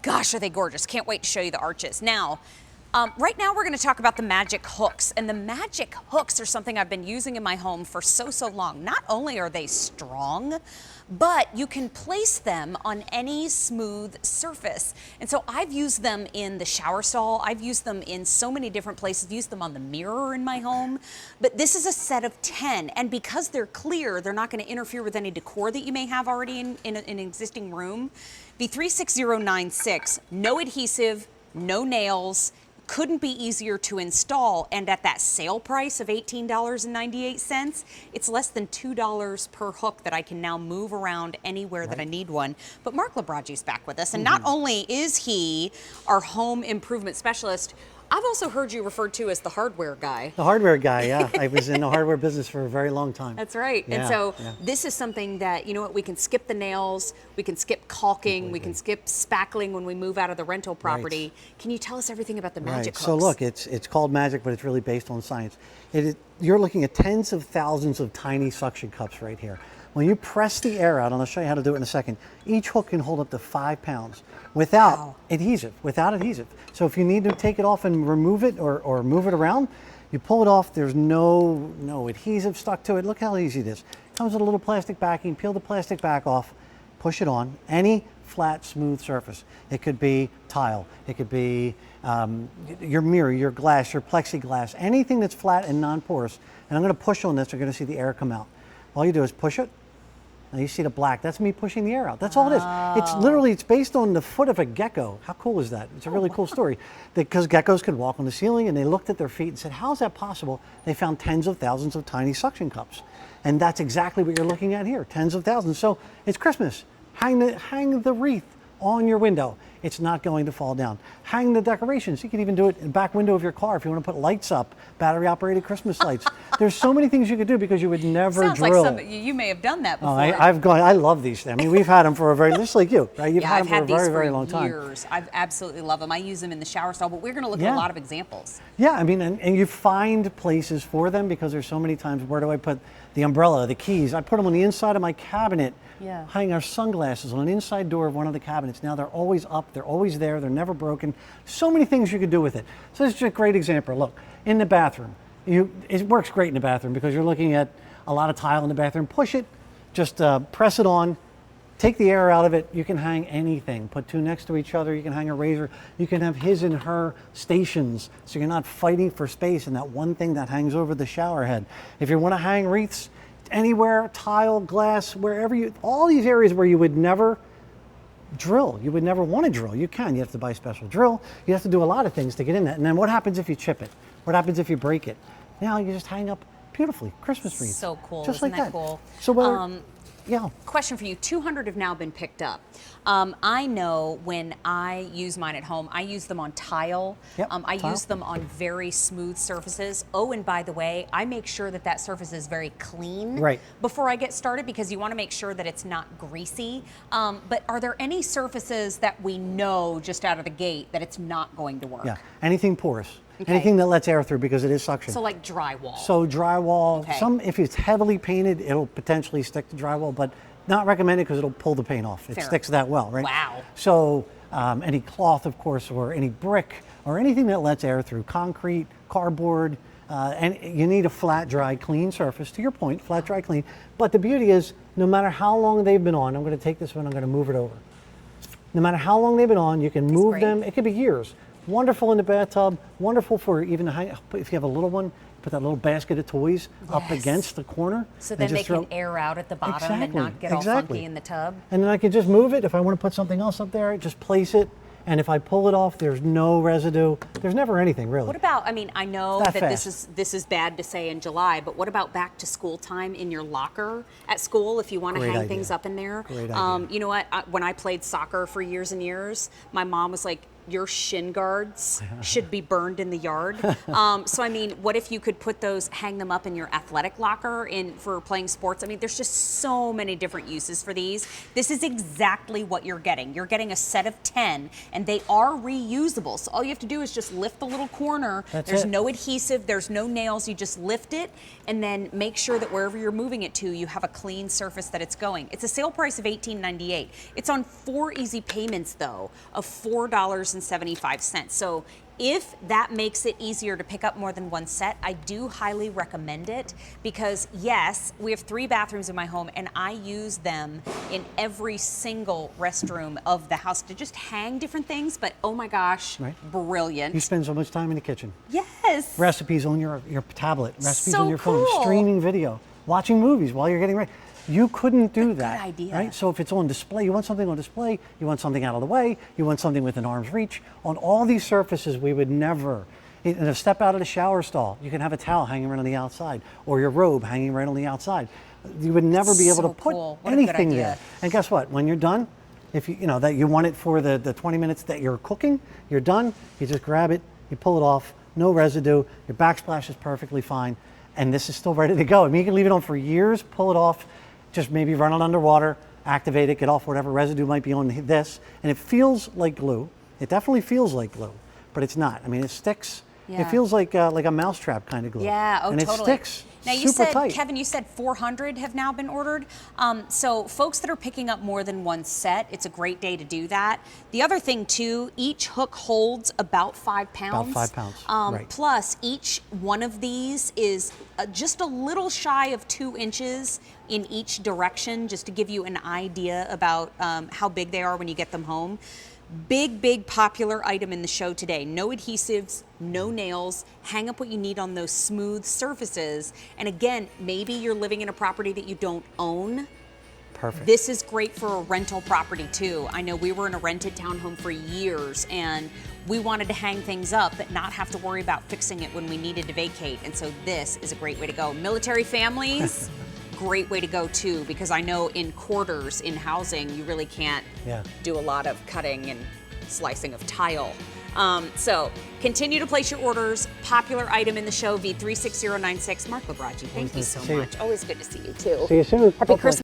gosh, are they gorgeous. Can't wait to show you the arches. Now, right now we're going to talk about the magic hooks, and the magic hooks are something I've been using in my home for so long. Not only are they strong, but you can place them on any smooth surface. And so I've used them in the shower stall. I've used them in so many different places. I've used them on the mirror in my home. But this is a set of 10, and because they're clear, they're not going to interfere with any decor that you may have already in an existing room. B36096, no adhesive, no nails. Couldn't be easier to install, and at that sale price of $18.98, it's less than $2 per hook that I can now move around anywhere that I need one. But Mark Labragi's back with us, and not only is he our home improvement specialist, I've also heard you referred to as the hardware guy. The hardware guy, yeah. I was in the hardware business for a very long time. That's right. Yeah, and so this is something that, you know what, we can skip the nails, we can skip caulking, we can skip spackling when we move out of the rental property. Right. Can you tell us everything about the magic hooks? So look, it's called magic, but it's really based on science. You're looking at tens of thousands of tiny suction cups right here. When you press the air out, and I'll show you how to do it in a second, each hook can hold up to 5 pounds without adhesive, So if you need to take it off and remove it or move it around, you pull it off, there's no adhesive stuck to it. Look how easy it is. It comes with a little plastic backing, peel the plastic back off, push it on, any flat, smooth surface. It could be tile, it could be your mirror, your glass, your plexiglass, anything that's flat and non-porous. And I'm gonna push on this, you're gonna see the air come out. All you do is push it. Now you see the black, that's me pushing the air out. That's all it is. It's literally, it's based on the foot of a gecko. How cool is that? It's a really cool story. Because geckos could walk on the ceiling, and they looked at their feet and said, how is that possible? They found tens of thousands of tiny suction cups. And that's exactly what you're looking at here, tens of thousands. So it's Christmas. Hang the wreath on your window. It's not going to fall down. Hang the decorations. You can even do it in the back window of your car if you want to put lights up, battery-operated Christmas lights. There's so many things you could do because you would never Sounds drill. Like you may have done that before. I love these. I mean, we've had them for a very, just like you, right? You've had them for a very, very long time. Years. I've absolutely love them. I use them in the shower stall, but we're going to look at a lot of examples. Yeah, I mean, and you find places for them because there's so many times, where do I put the umbrella, the keys? I put them on the inside of my cabinet. Hanging our sunglasses on an inside door of one of the cabinets. Now they're always up, they're always there, they're never broken. So many things you could do with it. So this is a great example. Look, in the bathroom, it works great in the bathroom because you're looking at a lot of tile in the bathroom. Push it, just press it on, take the air out of it. You can hang anything. Put two next to each other. You can hang a razor. You can have his and her stations, so you're not fighting for space in that one thing that hangs over the shower head. If you want to hang wreaths, anywhere, tile, glass, wherever all these areas where you would never drill, you would never want to drill. You have to buy a special drill. You have to do a lot of things to get in that. And then what happens if you chip it? What happens if you break it? Now you just hang up beautifully, Christmas wreaths. So cool, just isn't like that. Cool? So Question for you, 200 have now been picked up. I know when I use mine at home, I use them on tile. I use them on very smooth surfaces. Oh, and by the way, I make sure that surface is very clean before I get started, because you want to make sure that it's not greasy. But are there any surfaces that we know just out of the gate that it's not going to work? Yeah, anything porous. Anything that lets air through because it is suction. So like drywall. So drywall, if it's heavily painted, it'll potentially stick to drywall, but not recommended because it'll pull the paint off. It sticks that well, right? Wow. So any cloth, of course, or any brick, or anything that lets air through, concrete, cardboard, and you need a flat, dry, clean surface. To your point, flat, dry, clean. But the beauty is, no matter how long they've been on, I'm going to take this one, I'm going to move it over. No matter how long they've been on, you can move them. It could be years. Wonderful in the bathtub, wonderful for even if you have a little one, put that little basket of toys up against the corner. So then they can air out at the bottom and not get all funky in the tub. And then I can just move it. If I want to put something else up there, just place it. And if I pull it off, there's no residue. There's never anything, really. What about, I mean, I know that this is bad to say in July, but what about back to school time in your locker at school if you want to hang things up in there? Great idea. You know what, when I played soccer for years and years, my mom was like, your shin guards should be burned in the yard. So I mean, what if you could put those, hang them up in your athletic locker for playing sports? I mean, there's just so many different uses for these. This is exactly what you're getting. You're getting a set of 10, and they are reusable. So all you have to do is just lift the little corner. There's no adhesive, there's no nails. You just lift it and then make sure that wherever you're moving it to, you have a clean surface that it's going. It's a sale price of $18.98. It's on 4 easy payments though of $4.75. So if that makes it easier to pick up more than one set, I do highly recommend it because yes, we have 3 bathrooms in my home and I use them in every single restroom of the house to just hang different things, but oh my gosh, brilliant. You spend so much time in the kitchen. Yes. Recipes on your tablet, recipes So on your phone, cool. streaming video, watching movies while you're getting ready. You couldn't do that. Good idea. Right? So if it's on display, you want something on display, you want something out of the way, you want something within arm's reach. On all these surfaces, we would never, in a step out of the shower stall, you can have a towel hanging right on the outside or your robe hanging right on the outside. You would never be able to put anything there. And guess what? When you're done, if you know that you want it for the 20 minutes that you're cooking, you're done, you just grab it, you pull it off, no residue, your backsplash is perfectly fine, and this is still ready to go. I mean, you can leave it on for years, pull it off, just maybe run it underwater, activate it, get off whatever residue might be on this, and it feels like glue. It definitely feels like glue, but it's not. I mean, it sticks. Yeah. It feels like a mousetrap kind of glue. Yeah, oh, and totally. And it sticks now you super said, tight. Kevin, you said 400 have now been ordered. So folks that are picking up more than one set, it's a great day to do that. The other thing too, each hook holds about 5 pounds. About 5 pounds, right. Plus, each one of these is just a little shy of 2 inches in each direction, just to give you an idea about how big they are when you get them home. Big popular item in the show today. No adhesives, no nails. Hang up what you need on those smooth surfaces. And again, maybe you're living in a property that you don't own. Perfect. This is great for a rental property too. I know we were in a rented townhome for years and we wanted to hang things up but not have to worry about fixing it when we needed to vacate. And so this is a great way to go. Military families, great way to go too, because I know in quarters, in housing, you really can't do a lot of cutting and slicing of tile. So continue to place your orders. Popular item in the show, V36096. Mark Labraji, thank you so much. Always good to see you too. See you soon. Happy Christmas.